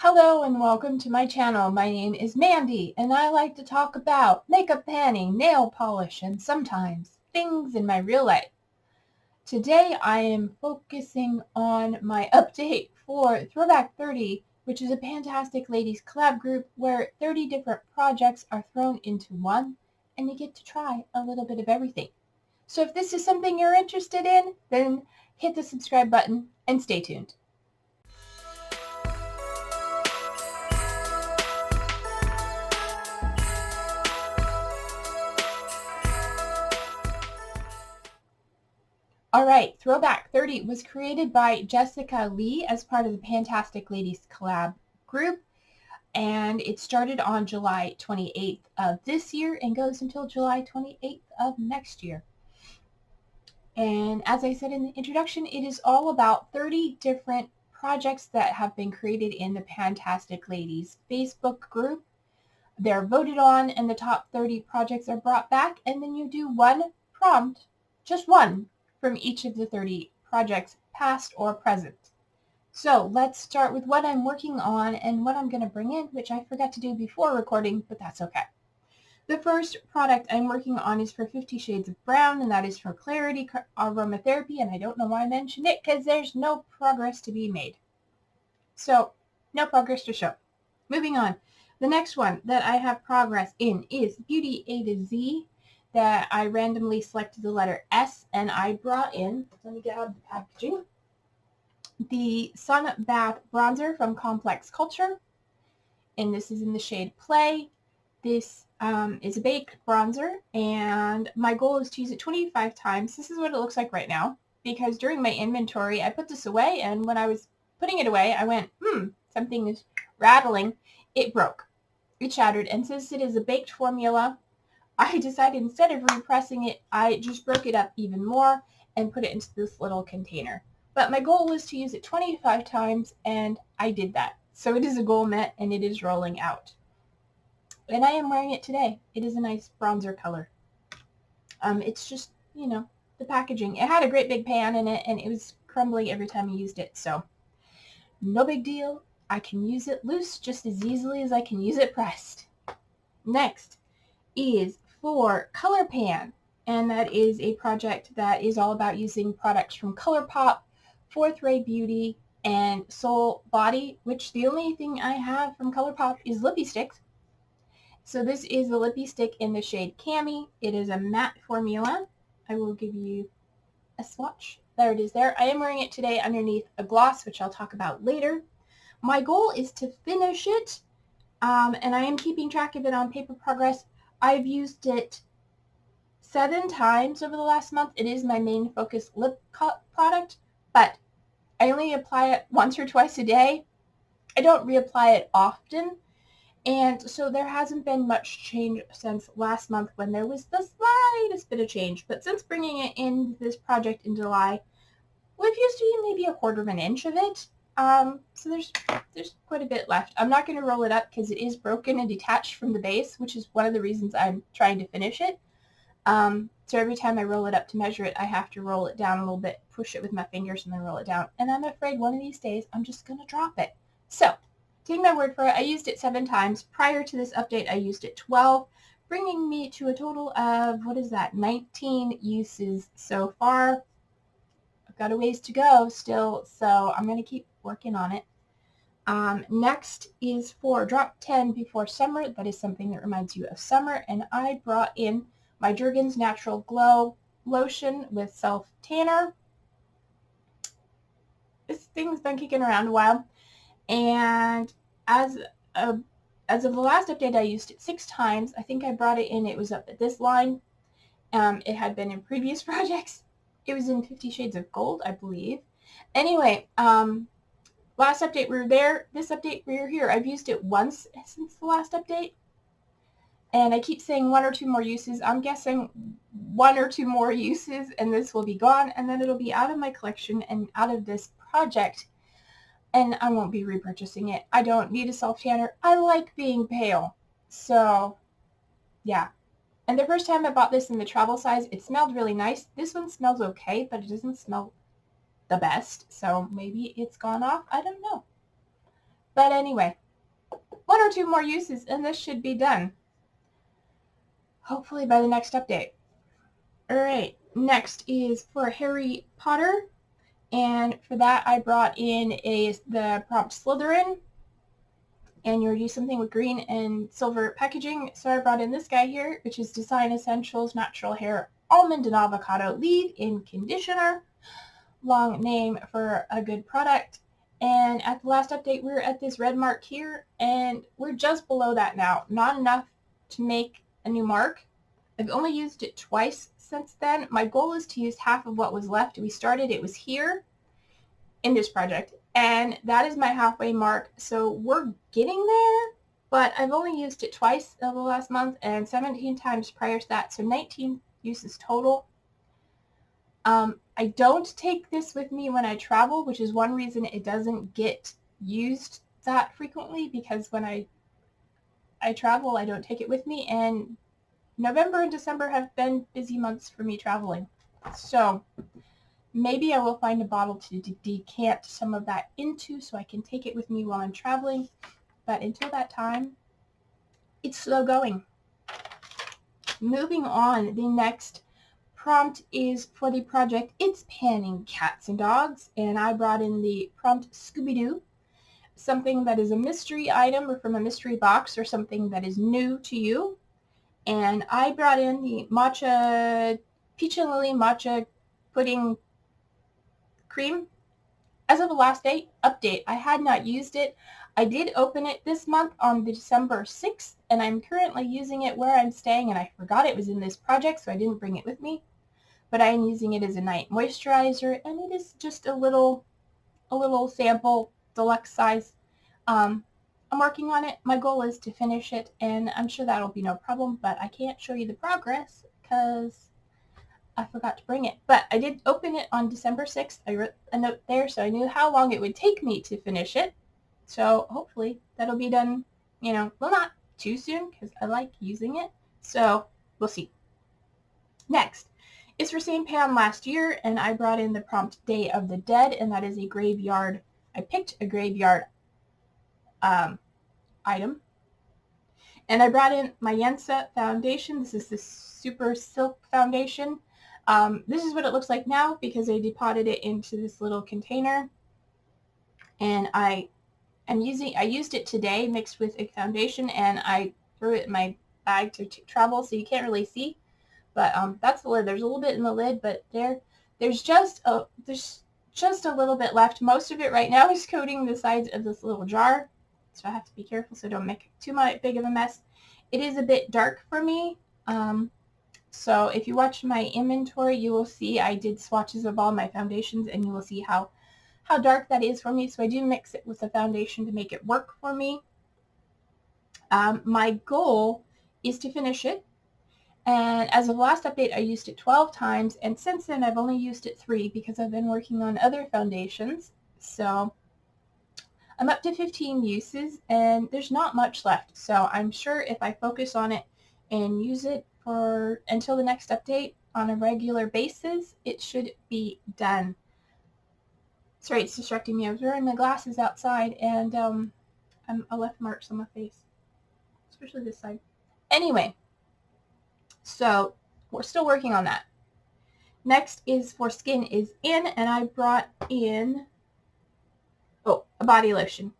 Hello and welcome to my channel. My name is Mandy and I like to talk about makeup panning, nail polish, and sometimes things in my real life. Today I am focusing on my update for Throwback 30, which is a PANtastic Ladies Collab group where 30 different projects are thrown into one and you get to try a little bit of everything. So if this is something you're interested in, then hit the subscribe button and stay tuned. All right, Throwback 30 was created by Jessica Lee as part of the PANtastic Ladies Collab group, and it started on July 28th of this year and goes until July 28th of next year. And as I said in the introduction, it is all about 30 different projects that have been created in the PANtastic Ladies Facebook group. They're voted on and the top 30 projects are brought back, and then you do one prompt, just one, from each of the 30 projects, past or present. So let's start with what I'm working on and what I'm going to bring in, which I forgot to do before recording, but that's okay. The first product I'm working on is for 50 Shades of Brown, and that is for Clarity Aromatherapy, and I don't know why I mentioned it because there's no progress to be made. So, no progress to show. Moving on. The next one that I have progress in is Beauty A to Z, that I randomly selected the letter S and I brought in, let me get out of the packaging, the Sun Bath Bronzer from Complex Culture, and this is in the shade Play. This is a baked bronzer, and my goal is to use it 25 times. This is what it looks like right now, because during my inventory, I put this away, and when I was putting it away, I went, something is rattling. It broke. It shattered, and since it is a baked formula, I decided instead of repressing it, I just broke it up even more and put it into this little container. But my goal was to use it 25 times, and I did that. So it is a goal met, and it is rolling out. And I am wearing it today. It is a nice bronzer color. It's just, the packaging. It had a great big pan in it, and it was crumbling every time I used it. So no big deal. I can use it loose just as easily as I can use it pressed. Next is for Color Pan, and that is a project that is all about using products from ColourPop, Fourth Ray Beauty, and Soul Body, which the only thing I have from ColourPop is lippy sticks. So this is the lippy stick in the shade Cami. It is a matte formula. I will give you a swatch. There it is there. I am wearing it today underneath a gloss, which I'll talk about later. My goal is to finish it, and I am keeping track of it on Paper Progress. I've used it 7 times over the last month. It is my main focus lip product, but I only apply it once or twice a day. I don't reapply it often, and so there hasn't been much change since last month when there was the slightest bit of change. But since bringing it in this project in July, we've used maybe a quarter of an inch of it. So there's quite a bit left. I'm not going to roll it up because it is broken and detached from the base, which is one of the reasons I'm trying to finish it. So every time I roll it up to measure it, I have to roll it down a little bit, push it with my fingers, and then roll it down. And I'm afraid one of these days I'm just going to drop it. So take my word for it. I used it 7 times. Prior to this update, I used it 12, bringing me to a total of, 19 uses so far. I've got a ways to go still, so I'm going to keep working on it. Next is for Drop 10 Before Summer. That is something that reminds you of summer, and I brought in my Jergens Natural Glow Lotion with Self Tanner. This thing's been kicking around a while, and as of the last update, I used it 6 times. I think I brought it in. It was up at this line. It had been in previous projects. It was in 50 Shades of Gold, I believe. Anyway, last update we were there. This update we are here. I've used it once since the last update. And I keep saying 1 or 2 more uses. I'm guessing 1 or 2 more uses, and this will be gone, and then it'll be out of my collection and out of this project, and I won't be repurchasing it. I don't need a self-tanner. I like being pale. So, yeah. And the first time I bought this in the travel size, it smelled really nice. This one smells okay, but it doesn't smell the best. So maybe it's gone off. I don't know. But anyway, 1 or 2 more uses and this should be done. Hopefully by the next update. Alright, next is for Harry Potter. And for that I brought in the prompt Slytherin. And you'll use something with green and silver packaging. So I brought in this guy here, which is Design Essentials Natural Hair Almond and Avocado Leave-In Conditioner. Long name for a good product. And at the last update, we were at this red mark here, and we're just below that now. Not enough to make a new mark. I've only used it twice since then. My goal is to use half of what was left. We started, it was here in this project, and that is my halfway mark. So we're getting there, but I've only used it twice over the last month and 17 times prior to that, so 19 uses total. I don't take this with me when I travel, which is one reason it doesn't get used that frequently, because when I travel, I don't take it with me, and November and December have been busy months for me traveling. So maybe I will find a bottle to decant some of that into so I can take it with me while I'm traveling. But until that time, it's slow going. Moving on, the next prompt is for the project It's Panning Cats and Dogs. And I brought in the prompt Scooby-Doo, something that is a mystery item or from a mystery box or something that is new to you. And I brought in the matcha, peach and lily matcha pudding cream. As of the last update, I had not used it. I did open it this month on December 6th, and I'm currently using it where I'm staying, and I forgot it was in this project, so I didn't bring it with me. But I am using it as a night moisturizer, and it is just a little sample, deluxe size. I'm working on it. My goal is to finish it, and I'm sure that'll be no problem, but I can't show you the progress because I forgot to bring it. But I did open it on December 6th. I wrote a note there so I knew how long it would take me to finish it. So hopefully that'll be done, well, not too soon because I like using it. So we'll see. Next is for St. Pan last year, and I brought in the prompt Day of the Dead, and that is a graveyard. I picked a graveyard item. And I brought in my Yensa foundation. This is the Super Silk Foundation. This is what it looks like now because I depotted it into this little container. And I used it today mixed with a foundation, and I threw it in my bag to travel, so you can't really see. But that's the lid. There's a little bit in the lid, but there's just a little bit left. Most of it right now is coating the sides of this little jar. So I have to be careful so I don't make too big of a mess. It is a bit dark for me. So if you watch my inventory, you will see I did swatches of all my foundations, and you will see how dark that is for me. So I do mix it with the foundation to make it work for me. My goal is to finish it. And as of last update, I used it 12 times. And since then, I've only used it 3 because I've been working on other foundations. So I'm up to 15 uses, and there's not much left. So I'm sure if I focus on it and use it until the next update on a regular basis, it should be done. Sorry, it's distracting me. I was wearing my glasses outside, and I left marks on my face, especially this side. Anyway, so we're still working on that. Next is for Skin is In, and I brought in a body lotion,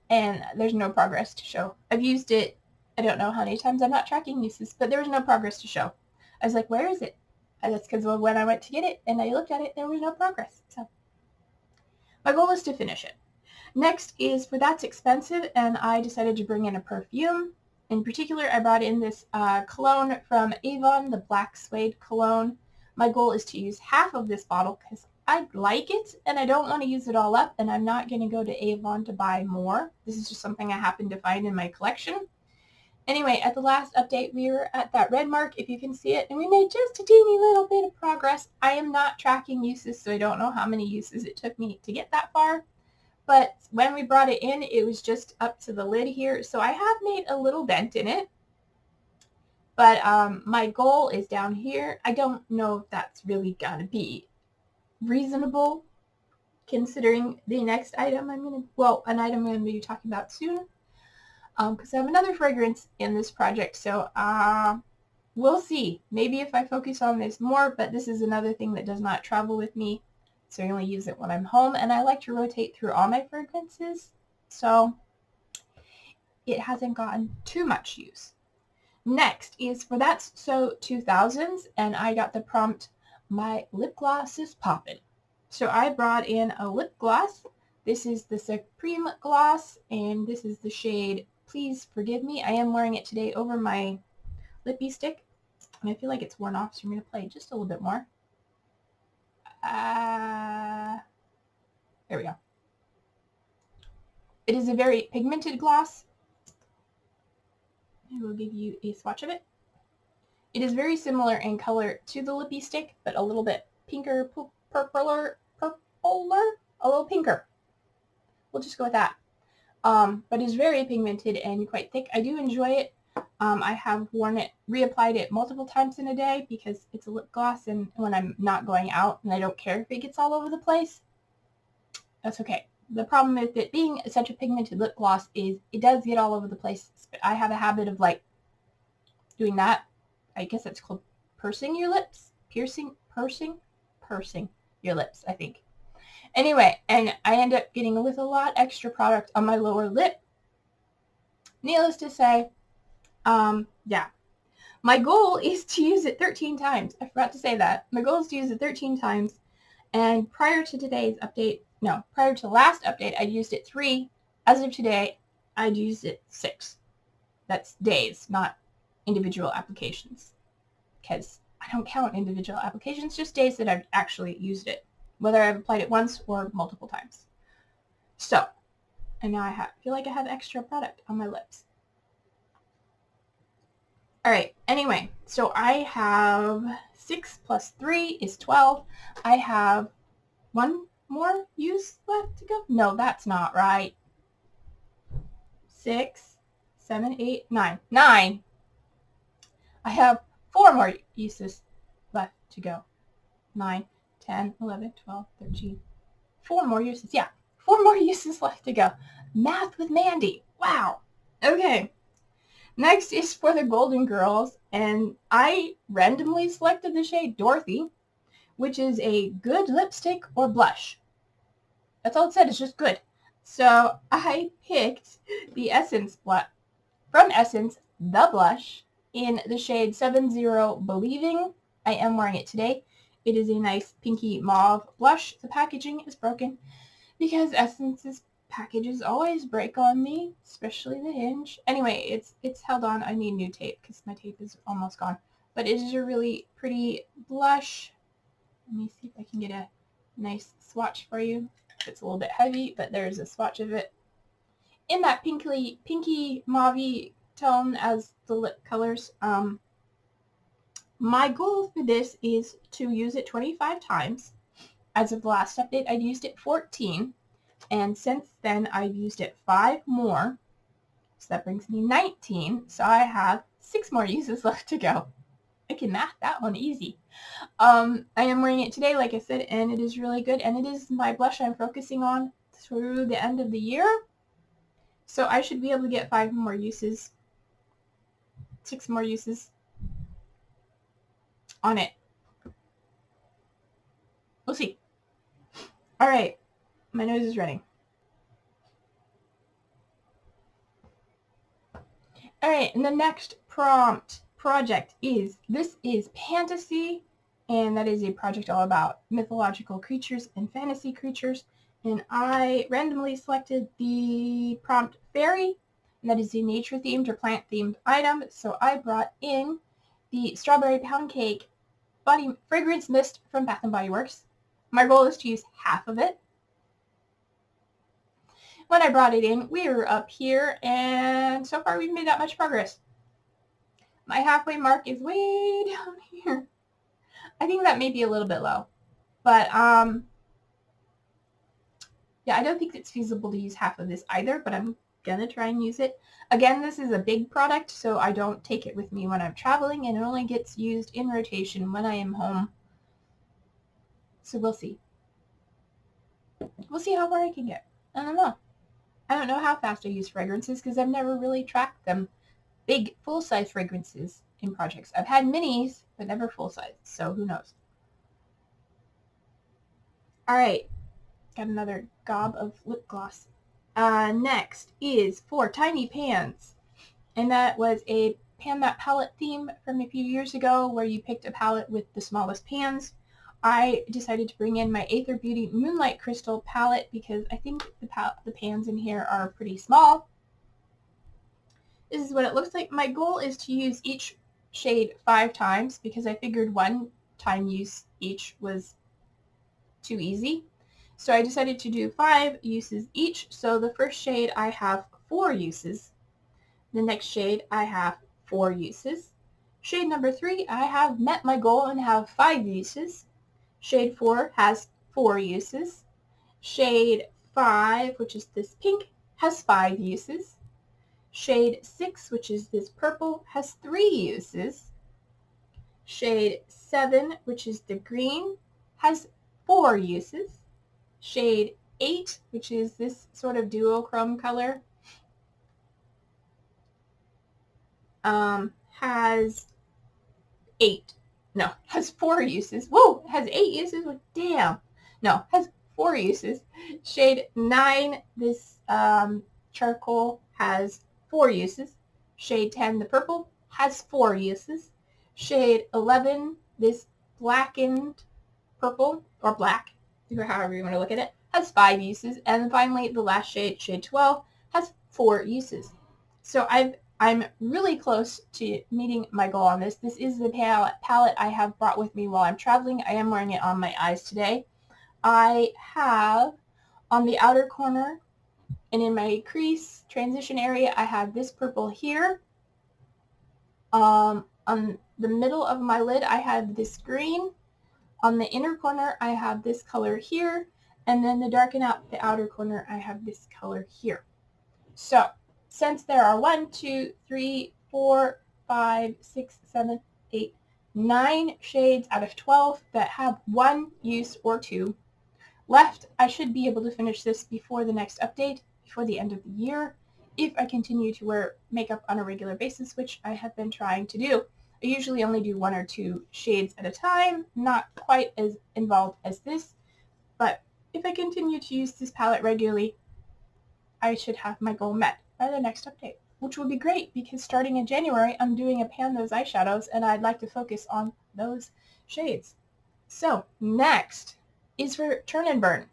and there's no progress to show. I've used it, I don't know how many times. I'm not tracking uses, but there was no progress to show. I was like, where is it? And that's because when I went to get it and I looked at it, there was no progress. So my goal is to finish it. Next is for That's Expensive, and I decided to bring in a perfume. In particular, I brought in this cologne from Avon, the Black Suede cologne. My goal is to use half of this bottle because I like it and I don't want to use it all up, and I'm not going to go to Avon to buy more. This is just something I happened to find in my collection. Anyway, at the last update, we were at that red mark, if you can see it, and we made just a teeny little bit of progress. I am not tracking uses, so I don't know how many uses it took me to get that far. But when we brought it in, it was just up to the lid here, so I have made a little dent in it. But my goal is down here. I don't know if that's really going to be reasonable considering the next item an item I'm going to be talking about soon, because I have another fragrance in this project, so we'll see. Maybe if I focus on this more, but this is another thing that does not travel with me, so I only use it when I'm home, and I like to rotate through all my fragrances, so it hasn't gotten too much use. Next is for That's So 2000s, and I got the prompt, my lip gloss is poppin'. So I brought in a lip gloss. This is the Supreme Gloss, and this is the shade Please Forgive Me. I am wearing it today over my lippy stick, and I feel like it's worn off, so I'm going to play just a little bit more. There we go. It is a very pigmented gloss. I will give you a swatch of it. It is very similar in color to the lippy stick, but a little bit pinker, purpler, a little pinker. We'll just go with that. But it's very pigmented and quite thick. I do enjoy it. I have worn it, reapplied it multiple times in a day because it's a lip gloss, and when I'm not going out and I don't care if it gets all over the place, that's okay. The problem with it being such a pigmented lip gloss is it does get all over the place. I have a habit of like doing that. I guess that's called pursing your lips. Pursing your lips, I think. Anyway, and I end up getting with a lot extra product on my lower lip. Needless to say, yeah. My goal is to use it 13 times. I forgot to say that. My goal is to use it 13 times. And prior to last update, I used it 3. As of today, I'd used it 6. That's days, not individual applications. Because I don't count individual applications, just days that I've actually used it, whether I've applied it once or multiple times. So, and now I feel like I have extra product on my lips. Alright, anyway, so I have 6 plus 3 is 12. I have 1 more use left to go. No, that's not right. 6, 7, 8, 9. 9! I have 4 more uses left to go. 9, 10, 11, 12, 13. 4 more uses. Yeah, 4 more uses left to go. Math with Mandy. Wow. Okay. Next is for the Golden Girls, and I randomly selected the shade Dorothy, which is a good lipstick or blush. That's all it said. It's just good. So I picked the Essence from Essence, the blush, in the shade 70 Believing. I am wearing it today. It is a nice pinky mauve blush. The packaging is broken because Essence's packages always break on me, especially the hinge. Anyway, it's held on. I need new tape because my tape is almost gone. But it is a really pretty blush. Let me see if I can get a nice swatch for you. It's a little bit heavy, but there's a swatch of it in that pinky mauve tone as the lip colors. My goal for this is to use it 25 times. As of the last update, I'd used it 14. And since then, I've used it 5 more. So that brings me 19. So I have 6 more uses left to go. I can math that one easy. I am wearing it today, like I said, and it is really good. And it is my blush I'm focusing on through the end of the year. So I should be able to get 5 more uses, 6 more uses on it. We'll see. All right. My nose is running. All right, and the next project is PANtasy, and that is a project all about mythological creatures and fantasy creatures. And I randomly selected the prompt Fairy, and that is a nature-themed or plant-themed item. So I brought in the Strawberry Pound Cake Body Fragrance Mist from Bath & Body Works. My goal is to use half of it. When I brought it in, we were up here, and so far we've made that much progress. My halfway mark is way down here. I think that may be a little bit low. But, yeah, I don't think it's feasible to use half of this either, but I'm going to try and use it. Again, this is a big product, so I don't take it with me when I'm traveling, and it only gets used in rotation when I am home. So we'll see. We'll see how far I can get. I don't know. I don't know how fast I use fragrances because I've never really tracked them. Big, full-size fragrances in projects. I've had minis, but never full-size, so who knows. All right, got another gob of lip gloss. Next is for tiny pans, and that was a pan that palette theme from a few years ago where you picked a palette with the smallest pans. I decided to bring in my Aether Beauty Moonlight Crystal palette because I think the pans in here are pretty small. This is what it looks like. My goal is to use each shade 5 times because I figured 1 time use each was too easy. So I decided to do 5 uses each. So the first shade I have 4 uses. The next shade I have 4 uses. Shade number 3 I have met my goal and have 5 uses. Shade 4 has 4 uses. Shade 5, which is this pink, has 5 uses. Shade 6, which is this purple, has 3 uses. Shade 7, which is the green, has 4 uses. Shade 8, which is this sort of duochrome color, has 4 uses. Whoa, has 8 uses? Damn. No, has 4 uses. Shade 9, this charcoal, has 4 uses. Shade 10, the purple, has 4 uses. Shade 11, this blackened purple, or black, or however you want to look at it, has 5 uses. And finally, the last shade, shade 12, has 4 uses. So I'm really close to meeting my goal on this. This is the palette I have brought with me while I'm traveling. I am wearing it on my eyes today. I have on the outer corner and in my crease transition area, I have this purple here. On the middle of my lid, I have this green. On the inner corner, I have this color here. And then to darken out the outer corner, I have this color here. So since there are 1, 2, 3, 4, 5, 6, 7, 8, 9 shades out of 12 that have 1 use or 2 left, I should be able to finish this before the next update, before the end of the year, if I continue to wear makeup on a regular basis, which I have been trying to do. I usually only do 1 or 2 shades at a time, not quite as involved as this, but if I continue to use this palette regularly, I should have my goal met by the next update, which will be great because starting in January, I'm doing a pan those eyeshadows and I'd like to focus on those shades. So next is for turn and burn.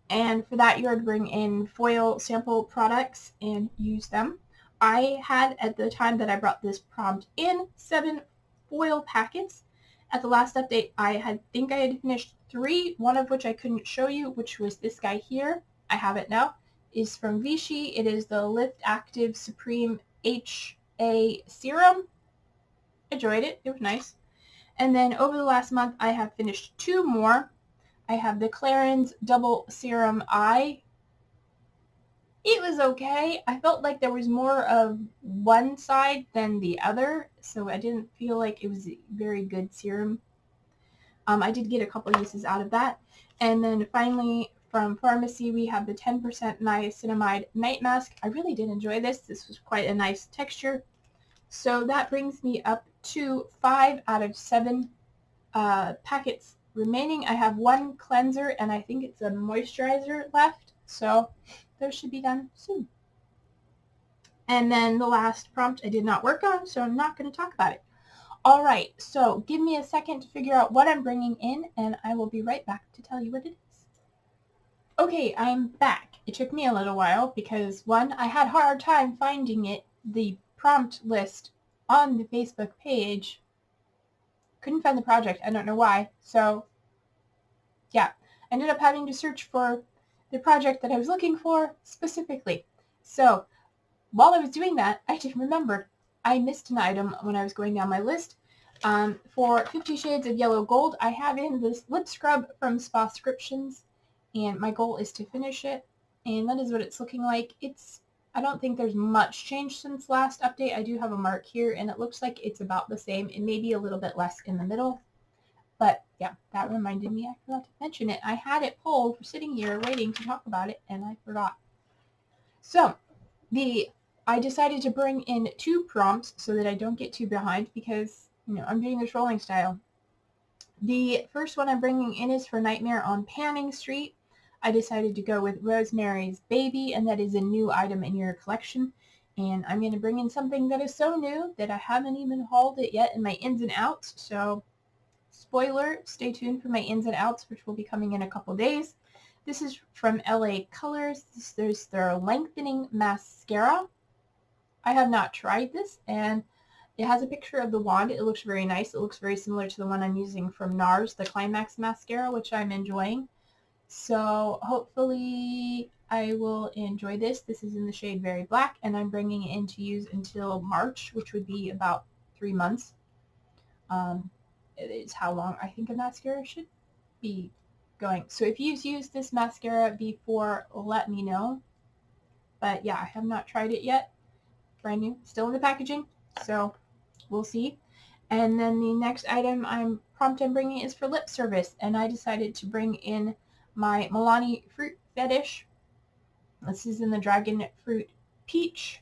And for that, you're to bring in foil sample products and use them. I had, at the time that I brought this prompt in, 7 foil packets. At the last update, I think I had finished 3, one of which I couldn't show you, which was this guy here. I have it now. Is from Vichy. It is the Lift Active Supreme HA Serum. Enjoyed it. It was nice. And then over the last month, I have finished 2 more. I have the Clarins Double Serum Eye. It was okay. I felt like there was more of one side than the other, so I didn't feel like it was a very good serum. I did get a couple uses out of that. And then finally, from Pharmacy, we have the 10% niacinamide night mask. I really did enjoy this. This was quite a nice texture. So that brings me up to 5 out of 7 packets remaining. I have 1 cleanser and I think it's a moisturizer left. So those should be done soon. And then the last prompt I did not work on, so I'm not going to talk about it. All right, so give me a second to figure out what I'm bringing in, and I will be right back to tell you what it is. Okay, I'm back. It took me a little while because, 1, I had a hard time finding it, the prompt list on the Facebook page. Couldn't find the project. I don't know why. So, yeah, I ended up having to search for the project that I was looking for specifically. So, while I was doing that, I just remembered I missed an item when I was going down my list. For 50 Shades of Yellow Gold, I have in this lip scrub from Spascriptions, and my goal is to finish it, and that is what it's looking like. I don't think there's much change since last update. I do have a mark here, and it looks like it's about the same. It may be a little bit less in the middle, But yeah, that reminded me, I forgot to mention it. I had it pulled for sitting here waiting to talk about it, and I forgot. So I decided to bring in 2 prompts so that I don't get too behind, because I'm doing this rolling style. The first one I'm bringing in is for Nightmare on Panning Street. I decided to go with Rosemary's Baby, and that is a new item in your collection. And I'm going to bring in something that is so new that I haven't even hauled it yet in my ins and outs. So, spoiler, stay tuned for my ins and outs, which will be coming in a couple days. This is from LA Colors. There's their Lengthening Mascara. I have not tried this, and it has a picture of the wand. It looks very nice. It looks very similar to the one I'm using from NARS, the Climax Mascara, which I'm enjoying. So hopefully I will enjoy this. This is in the shade Very Black, and I'm bringing it in to use until March, which would be about 3 months. It is how long I think a mascara should be going. So if you've used this mascara before, let me know. But yeah, I have not tried it yet. Brand new, still in the packaging. So we'll see. And then the next item I'm bringing is for lip service, and I decided to bring in my Milani Fruit Fetish. This is in the Dragon Fruit Peach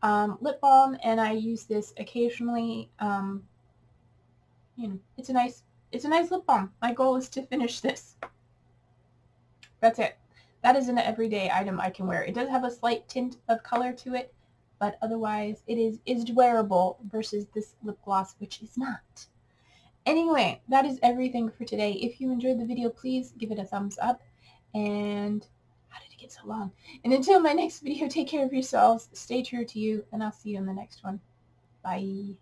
lip balm, and I use this occasionally. It's a nice lip balm. My goal is to finish this. That's it. That is an everyday item I can wear. It does have a slight tint of color to it, but otherwise it is wearable versus this lip gloss, which is not. Anyway, that is everything for today. If you enjoyed the video, please give it a thumbs up. And how did it get so long? And until my next video, take care of yourselves, stay true to you, and I'll see you in the next one. Bye.